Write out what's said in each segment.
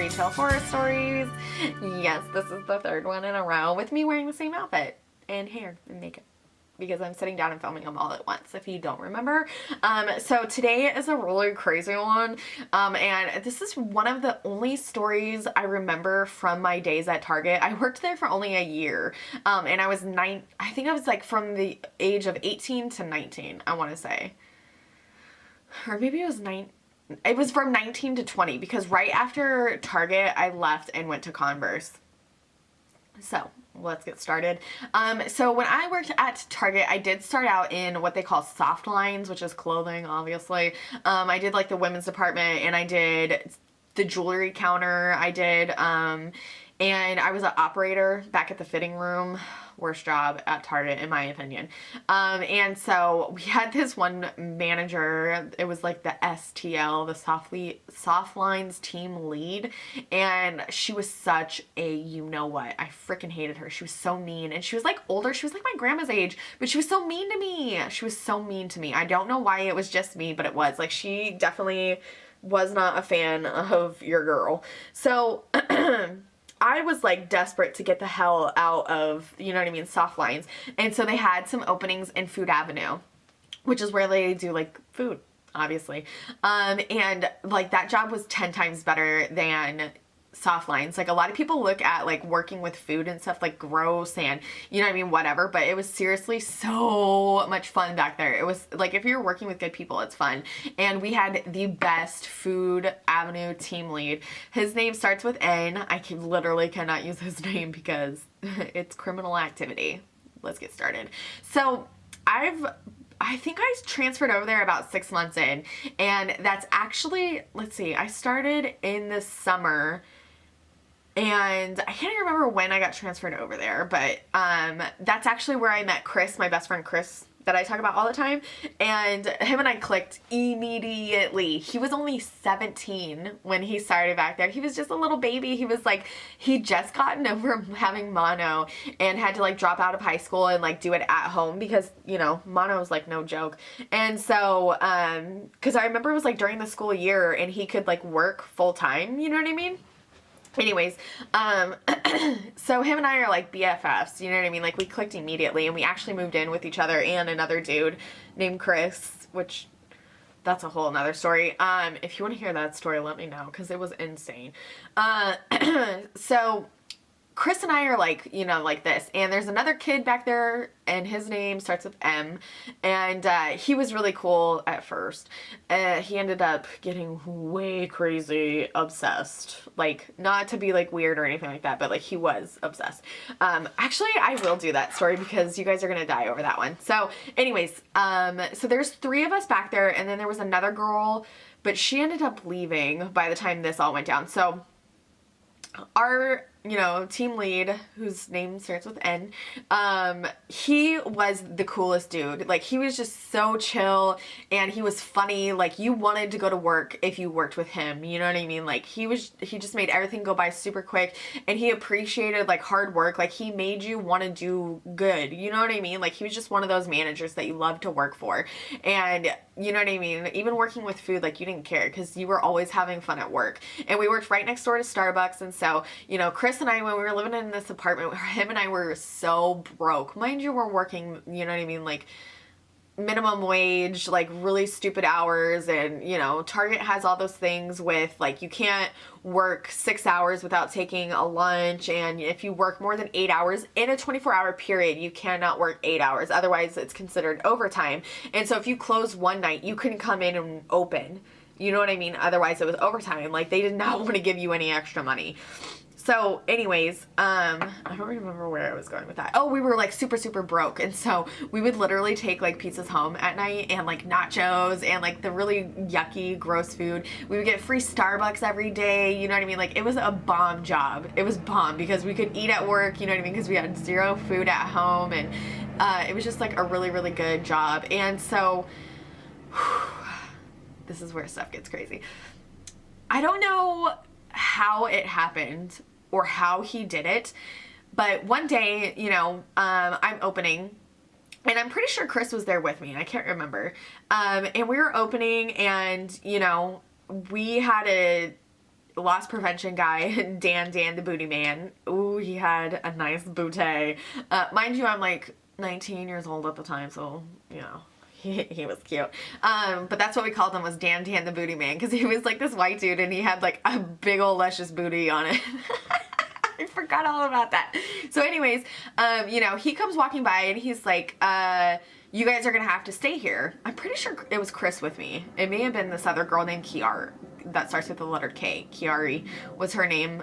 Retail Horror Stories. Yes, this is the third one in a row with me wearing the same outfit and hair and makeup because I'm sitting down and filming them all at once, if you don't remember. So today is a really crazy one, and this is one of the only stories I remember from my days at Target. I worked there for only a year, and I was I think I was like from the age of 18 to 19, I want to say. Or maybe it was 9. It was from 19 to 20 because right after Target, I left and went to Converse. So let's get started. So when I worked at Target, I did start out in what they call soft lines, which is clothing, obviously. I did like the women's department, and I did the jewelry counter. I did, and I was an operator back at the fitting room. Worst job at Target, in my opinion. And so we had this one manager. It was like the STL, the soft lines team lead, and she was such a you-know-what. I freaking hated her. She was so mean, and she was like older. She was like my grandma's age, but she was so mean to me. She was so mean to me. I don't know why it was just me, but it was. Like, she definitely was not a fan of your girl. So I was like desperate to get the hell out of, you know what I mean, soft lines. And so they had some openings in Food Avenue, which is where they do like food, obviously. And like that job was 10 times better than soft lines. Like, a lot of people look at like working with food and stuff like gross and, you know what I mean, whatever, but it was seriously so much fun back there. It was like, if you're working with good people, it's fun. And we had the best Food Avenue team lead. His name starts with N. I literally cannot use his name because it's criminal activity. Let's get started. So I think I transferred over there about 6 months in, and that's actually, let's see, I started in the summer, and I can't even remember when I got transferred over there, but that's actually where I met Chris, my best friend Chris, that I talk about all the time, and him and I clicked immediately. He was only 17 when he started back there. He was just a little baby. He was like, he'd just gotten over having mono and had to like drop out of high school and like do it at home because, you know, mono is like no joke. And so, cause I remember it was like during the school year and he could like work full time, you know what I mean? Anyways, so him and I are like BFFs, you know what I mean? Like, we clicked immediately, and we actually moved in with each other and another dude named Chris, which that's a whole nother story. If you want to hear that story, let me know, because it was insane. So Chris and I are like, you know, like this, and there's another kid back there, and his name starts with M, and he was really cool at first. He ended up getting way crazy obsessed, like, not to be like weird or anything like that, but like he was obsessed. Actually, I will do that story because you guys are gonna die over that one. So anyways, so there's 3 of us back there, and then there was another girl, but she ended up leaving by the time this all went down. So our, you know, team lead, whose name starts with N, he was the coolest dude. Like, he was just so chill, and he was funny. Like, you wanted to go to work if you worked with him, you know what I mean? Like, he just made everything go by super quick, and he appreciated like hard work. Like, he made you want to do good, you know what I mean? Like, he was just one of those managers that you love to work for. And you know what I mean? Even working with food, like, you didn't care because you were always having fun at work. And we worked right next door to Starbucks. And so, you know, Chris and I, when we were living in this apartment, him and I were so broke. Mind you, we're working, you know what I mean? Like, minimum wage, like really stupid hours. And, you know, Target has all those things with like, you can't work 6 hours without taking a lunch. And if you work more than 8 hours in a 24-hour period, you cannot work 8 hours. Otherwise, it's considered overtime. And so if you close one night, you couldn't come in and open. You know what I mean? Otherwise, it was overtime. Like, they did not want to give you any extra money. So anyways, I don't remember where I was going with that. Oh, we were like super, super broke. And so we would literally take like pizzas home at night and like nachos and like the really yucky, gross food. We would get free Starbucks every day. You know what I mean? Like, it was a bomb job. It was bomb because we could eat at work, you know what I mean? Because we had 0 food at home, and it was just like a really, really good job. And so this is where stuff gets crazy. I don't know how it happened or how he did it, but one day, you know, I'm opening, and I'm pretty sure Chris was there with me. I can't remember. And we were opening, and, you know, we had a loss prevention guy, Dan the booty man. Ooh, he had a nice booty. Mind you, I'm like 19 years old at the time, so, you know, he was cute. But that's what we called him, was Dan the booty man, because he was like this white dude and he had like a big old luscious booty on it. I forgot all about that. So anyways, you know, he comes walking by and he's like, you guys are gonna have to stay here. I'm pretty sure it was Chris with me. It may have been this other girl named Kiara that starts with the letter K. Kiari was her name.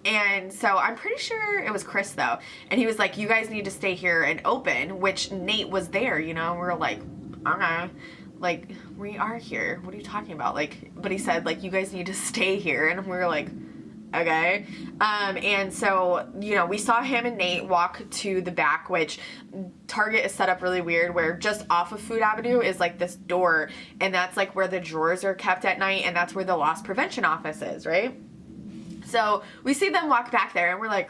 And so I'm pretty sure it was Chris though. And he was like, you guys need to stay here and open, which Nate was there, you know, and we were like, okay, like, we are here. What are you talking about? Like, but he said, like, you guys need to stay here. And we were like, okay. And so, you know, we saw him and Nate walk to the back, which Target is set up really weird, where just off of Food Avenue is like this door, and that's like where the drawers are kept at night, and that's where the loss prevention office is, right? So we see them walk back there and we're like,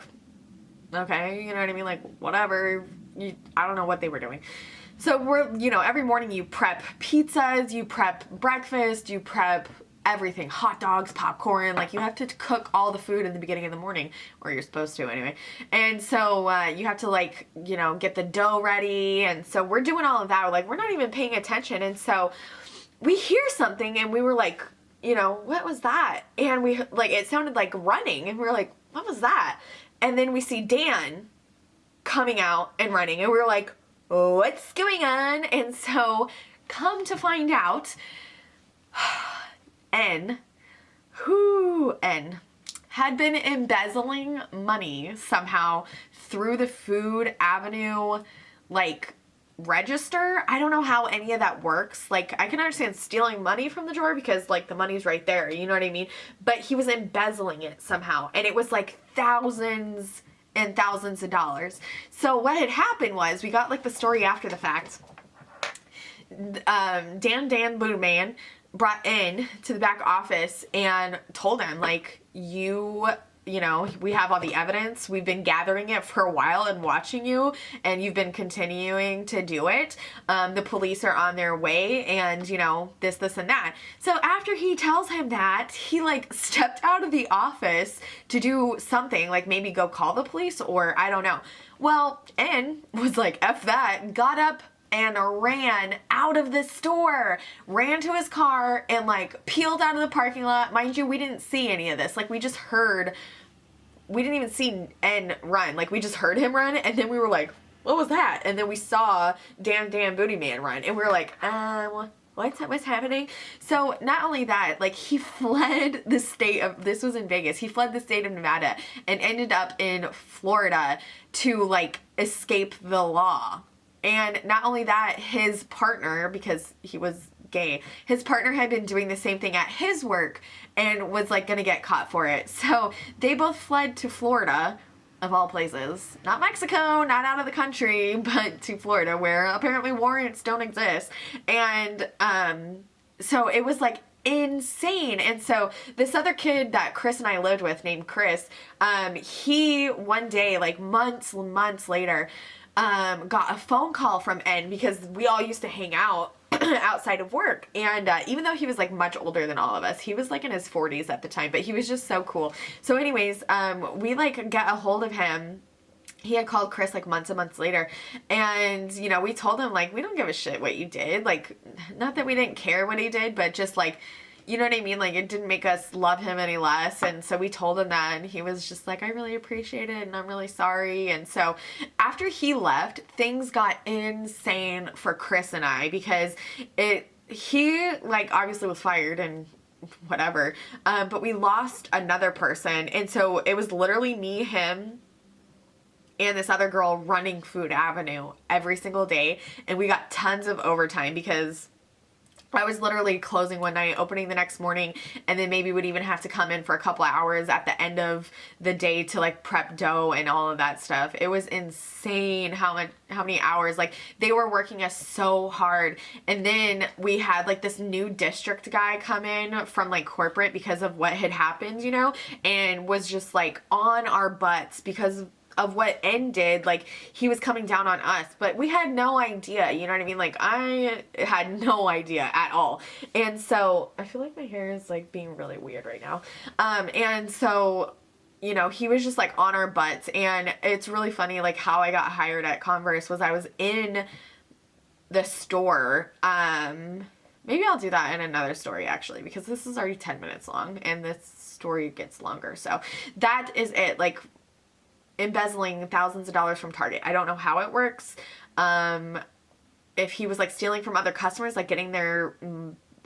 okay, you know what I mean? Like, whatever. I don't know what they were doing. So we're, you know, every morning you prep pizzas, you prep breakfast, you prep everything, hot dogs, popcorn, like you have to cook all the food in the beginning of the morning, or you're supposed to anyway. And so you have to, like, you know, get the dough ready. And so we're doing all of that. Like, we're not even paying attention. And so we hear something and we were like, you know, what was that? And we, like, it sounded like running, and we were like, what was that? And then we see Dan coming out and running, and we were like, what's going on? And so come to find out, N had been embezzling money somehow through the Food Avenue, like, register. I don't know how any of that works. Like, I can understand stealing money from the drawer because, like, the money's right there, you know what I mean? But he was embezzling it somehow, and it was like thousands and thousands of dollars. So what had happened was, we got, like, the story after the fact. Dan Boo Man brought in to the back office and told him, like, you know, we have all the evidence. We've been gathering it for a while and watching you, and you've been continuing to do it. The police are on their way, and, you know, this, and that. So after he tells him that, he, like, stepped out of the office to do something, like maybe go call the police, or I don't know. Well, N was like, F that, got up and ran out of the store, ran to his car, and, like, peeled out of the parking lot. Mind you, we didn't see any of this. Like, we just heard, we didn't even see N run. Like, we just heard him run, and then we were like, what was that? And then we saw Dan Booty Man run, and we were like, what's happening? So not only that, like, he fled the state of, this was in Vegas, he fled the state of Nevada and ended up in Florida to, like, escape the law. And not only that, his partner, because he was gay, his partner had been doing the same thing at his work and was, like, gonna get caught for it. So they both fled to Florida, of all places. Not Mexico, not out of the country, but to Florida, where apparently warrants don't exist. And so it was, like, insane. And so this other kid that Chris and I lived with, named Chris, he one day, like months later, got a phone call from N, because we all used to hang out outside of work. And even though he was, like, much older than all of us, he was, like, in his 40s at the time, but he was just so cool. So anyways, we, like, got a hold of him. He had called Chris, like, months and months later, and, you know, we told him, like, we don't give a shit what you did. Like, not that we didn't care what he did, but just, like, you know what I mean? Like, it didn't make us love him any less. And so we told him that, and he was just like, I really appreciate it, and I'm really sorry. And so after he left, things got insane for Chris and I, because he, like, obviously was fired and whatever, but we lost another person. And so it was literally me, him, and this other girl running Food Avenue every single day. And we got tons of overtime, because I was literally closing one night, opening the next morning, and then maybe would even have to come in for a couple of hours at the end of the day to, like, prep dough and all of that stuff. It was insane how many hours. Like, they were working us so hard. And then we had, like, this new district guy come in from, like, corporate because of what had happened, you know, and was just, like, on our butts because of what N did, like he was coming down on us, but we had no idea, you know what I mean? Like I had no idea at all. And so I feel like my hair is like being really weird right now. And so, you know, he was just like on our butts. And it's really funny, like how I got hired at Converse was I was in the store. Maybe I'll do that in another story actually, because this is already 10 minutes long and this story gets longer. So that is it. Like embezzling thousands of dollars from Target. I don't know how it works. If he was like stealing from other customers, like getting their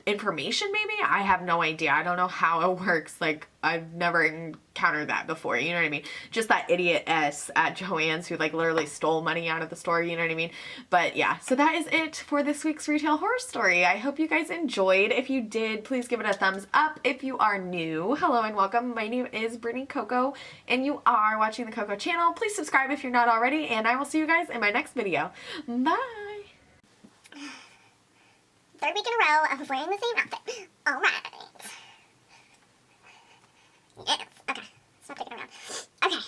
information maybe, I have no idea. I don't know how it works. Like I've never encountered that before, you know what I mean? Just that idiot-ess at Joann's who like literally stole money out of the store, you know what I mean? But yeah, so that is it for this week's retail horror story. I hope you guys enjoyed. If you did, please give it a thumbs up. If you are new, hello and welcome. My name is Brittany Cocco and you are watching the Cocco channel. Please subscribe if you're not already, and I will see you guys in my next video. Bye! Third week in a row of wearing the same outfit. Alright.